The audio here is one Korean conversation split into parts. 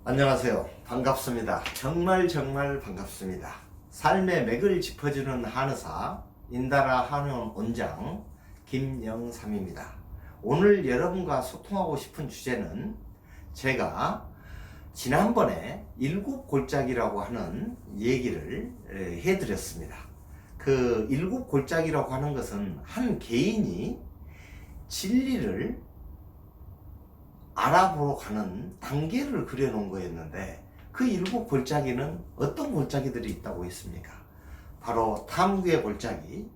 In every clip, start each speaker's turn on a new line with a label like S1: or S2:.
S1: 안녕하세요. 반갑습니다. 정말 반갑습니다. 삶의 맥을 짚어주는 한의사 인다라 한의원 원장 김영삼입니다. 오늘 여러분과 소통하고 싶은 주제는 제가 지난번에 일곱 골짜기라고 하는 얘기를 해드렸습니다. 그 일곱 골짜기라고 하는 것은 한 개인이 진리를 알아보러 가는 단계를 그려놓은 거였는데, 그 일곱 골짜기는 어떤 골짜기들이 있다고 했습니까? 바로 탐구의 골짜기,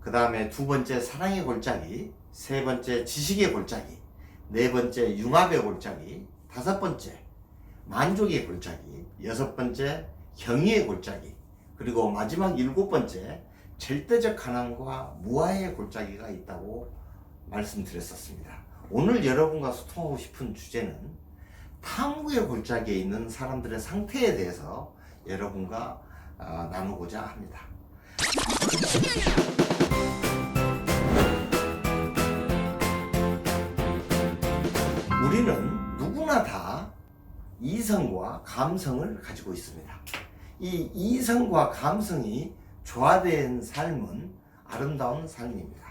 S1: 그 다음에 두 번째 사랑의 골짜기, 세 번째 지식의 골짜기, 네 번째 융합의 골짜기, 다섯 번째 만족의 골짜기, 여섯 번째 경의의 골짜기, 그리고 마지막 일곱 번째 절대적 가난과 무아의 골짜기가 있다고 말씀드렸었습니다. 오늘 여러분과 소통하고 싶은 주제는 탐구의 골짜기에 있는 사람들의 상태에 대해서 여러분과 나누고자 합니다. 우리는 누구나 다 이성과 감성을 가지고 있습니다. 이 이성과 감성이 조화된 삶은 아름다운 삶입니다.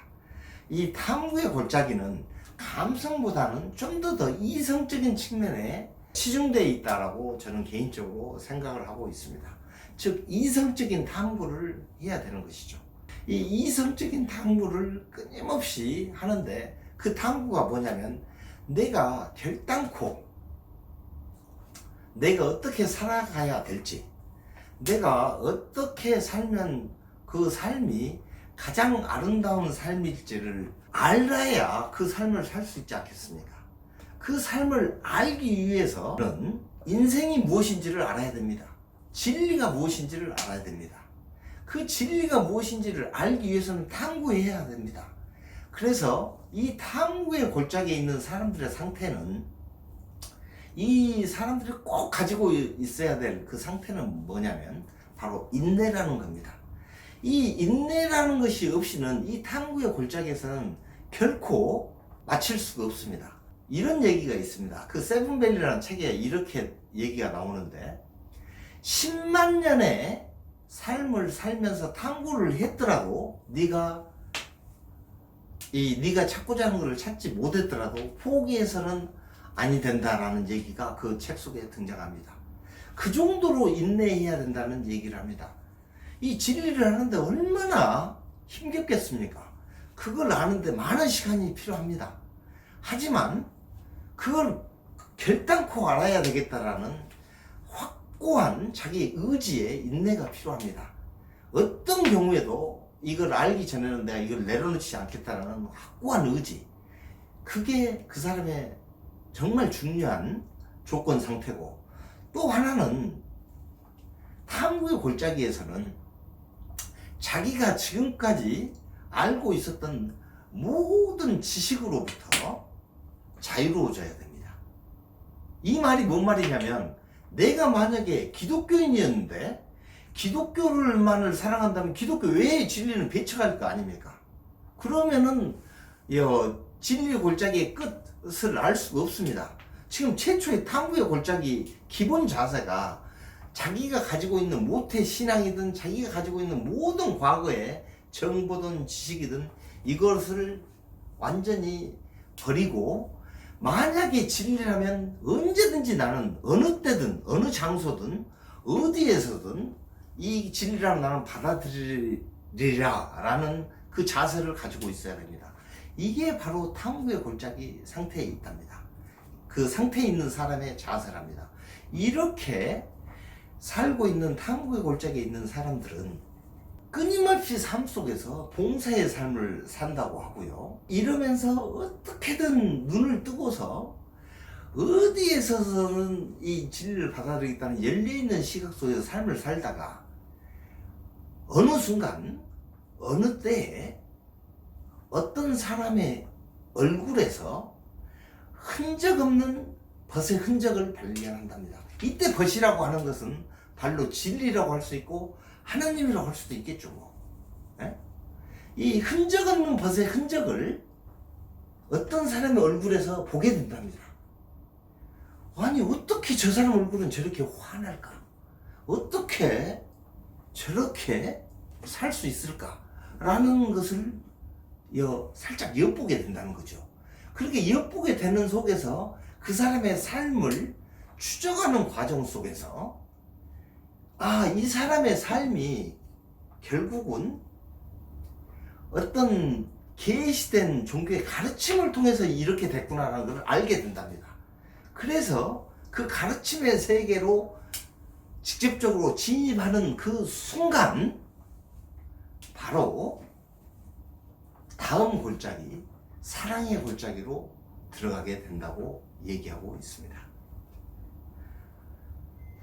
S1: 이 탐구의 골짜기는 감성보다는 좀 더 이성적인 측면에 치중되어 있다라고 저는 개인적으로 생각을 하고 있습니다. 즉 이성적인 탐구를 해야 되는 것이죠. 이 이성적인 탐구를 끊임없이 하는데, 그 탐구가 뭐냐면 내가 결단코 내가 어떻게 살아가야 될지, 내가 어떻게 살면 그 삶이 가장 아름다운 삶일지를 알아야 그 삶을 살 수 있지 않겠습니까? 그 삶을 알기 위해서는 인생이 무엇인지를 알아야 됩니다. 진리가 무엇인지를 알아야 됩니다. 그 진리가 무엇인지를 알기 위해서는 탐구해야 됩니다. 그래서 이 탐구의 골짜기에 있는 사람들의 상태는, 이 사람들이 꼭 가지고 있어야 될 그 상태는 뭐냐면 바로 인내라는 겁니다. 이 인내라는 것이 없이는 이 탐구의 골짜기에서는 결코 마칠 수가 없습니다. 이런 얘기가 있습니다. 그 세븐밸리라는 책에 이렇게 얘기가 나오는데, 10만 년의 삶을 살면서 탐구를 했더라도 네가 찾고자 하는 것을 찾지 못했더라도 포기해서는 아니 된다라는 얘기가 그 책 속에 등장합니다. 그 정도로 인내해야 된다는 얘기를 합니다. 이 진리를 하는데 얼마나 힘겹겠습니까? 그걸 아는데 많은 시간이 필요합니다. 하지만 그걸 결단코 알아야 되겠다라는 확고한 자기 의지의 인내가 필요합니다. 어떤 경우에도 이걸 알기 전에는 내가 이걸 내려놓지 않겠다라는 확고한 의지, 그게 그 사람의 정말 중요한 조건 상태고, 또 하나는 탐구의 골짜기에서는 자기가 지금까지 알고 있었던 모든 지식으로부터 자유로워져야 됩니다. 이 말이 뭔 말이냐면, 내가 만약에 기독교인이었는데 기독교를만을 사랑한다면 기독교 외의 진리는 배척할 거 아닙니까? 그러면은 진리의 골짜기의 끝을 알 수가 없습니다. 지금 최초의 탐구의 골짜기 기본 자세가 자기가 가지고 있는 모태 신앙이든 자기가 가지고 있는 모든 과거의 정보든 지식이든 이것을 완전히 버리고, 만약에 진리라면 언제든지 나는 어느 때든 어느 장소든 어디에서든 이 진리라면 나는 받아들이리라 라는 그 자세를 가지고 있어야 됩니다. 이게 바로 탐구의 골짜기 상태에 있답니다. 그 상태에 있는 사람의 자세랍니다. 이렇게 살고 있는 탐구의 골짜기에 있는 사람들은 끊임없이 삶 속에서 봉사의 삶을 산다고 하고요. 이러면서 어떻게든 눈을 뜨고서 어디에서는 이 진리를 받아들이겠다는 열려있는 시각 속에서 삶을 살다가 어느 순간 어느 때에 어떤 사람의 얼굴에서 흔적 없는 벗의 흔적을 발견한답니다. 이때 벗이라고 하는 것은 발로 진리라고 할 수 있고 하나님이라고 할 수도 있겠죠. 이 흔적 없는 벗의 흔적을 어떤 사람의 얼굴에서 보게 된답니다. 아니 어떻게 저 사람 얼굴은 저렇게 환할까? 어떻게 저렇게 살 수 있을까? 라는 것을 살짝 엿보게 된다는 거죠. 그렇게 엿보게 되는 속에서 그 사람의 삶을 추적하는 과정 속에서 이 사람의 삶이 결국은 어떤 계시된 종교의 가르침을 통해서 이렇게 됐구나라는 걸 알게 된답니다. 그래서 그 가르침의 세계로 직접적으로 진입하는 그 순간 바로 다음 골짜기, 사랑의 골짜기로 들어가게 된다고 얘기하고 있습니다.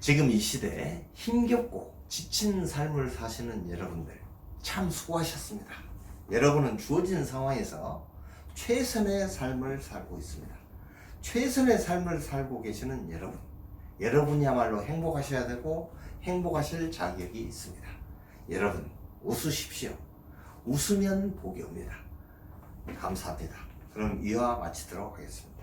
S1: 지금 이 시대에 힘겹고 지친 삶을 사시는 여러분들 참 수고하셨습니다. 여러분은 주어진 상황에서 최선의 삶을 살고 있습니다. 최선의 삶을 살고 계시는 여러분이야말로 행복하셔야 되고 행복하실 자격이 있습니다. 여러분 웃으십시오. 웃으면 복이 옵니다. 감사합니다. 그럼 이와 마치도록 하겠습니다.